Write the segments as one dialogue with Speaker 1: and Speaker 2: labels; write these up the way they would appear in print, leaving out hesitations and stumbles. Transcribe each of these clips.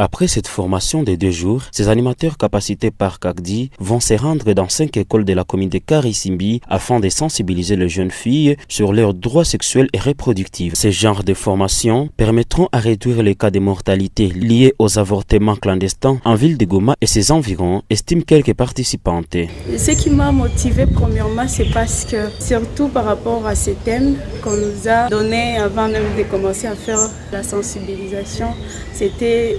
Speaker 1: Après cette formation de 2 jours, ces animateurs capacités par CACDI vont se rendre dans 5 écoles de la commune de Karisimbi afin de sensibiliser les jeunes filles sur leurs droits sexuels et reproductifs. Ces genres de formations permettront à réduire les cas de mortalité liés aux avortements clandestins en ville de Goma et ses environs, estiment quelques participantes.
Speaker 2: Ce qui m'a motivé premièrement, c'est parce que, surtout par rapport à ces thèmes qu'on nous a donnés avant même de commencer à faire la sensibilisation,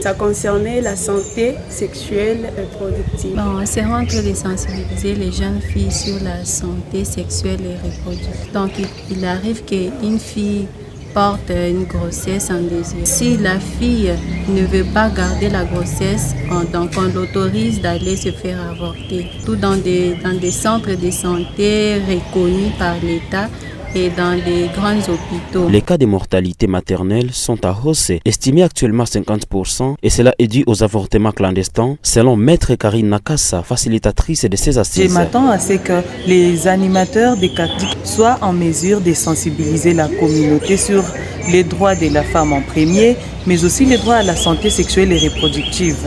Speaker 2: ça concernait la santé sexuelle et reproductive.
Speaker 3: Bon, c'est en train de sensibiliser les jeunes filles sur la santé sexuelle et reproductive. Donc, il arrive qu'une fille porte une grossesse en désir. Si la fille ne veut pas garder la grossesse, donc on l'autorise d'aller se faire avorter. Tout dans des centres de santé reconnus par l'État et dans les grands hôpitaux.
Speaker 1: Les cas de mortalité maternelle sont à hausse, estimés actuellement à 50%, et cela est dû aux avortements clandestins, selon Maître Karine Nakassa, facilitatrice de ces assises.
Speaker 4: Je m'attends à ce que les animateurs des CACDI soient en mesure de sensibiliser la communauté sur les droits de la femme en premier, mais aussi les droits à la santé sexuelle et reproductive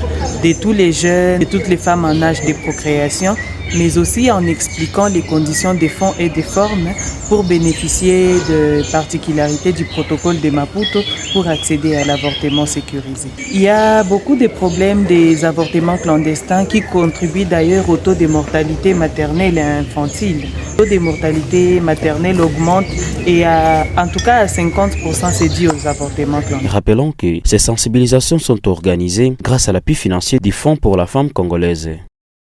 Speaker 4: de tous les jeunes, de toutes les femmes en âge de procréation, mais aussi en expliquant les conditions des fonds et des formes pour bénéficier de particularités du protocole de Maputo pour accéder à l'avortement sécurisé. Il y a beaucoup de problèmes des avortements clandestins qui contribuent d'ailleurs au taux de mortalité maternelle et infantile. Le taux de mortalité maternelle augmente et en tout cas à 50% c'est dû aux avortements clandestins.
Speaker 1: Rappelons que ces sensibilisations sont organisées grâce à l'appui financier du Fonds pour la femme congolaise.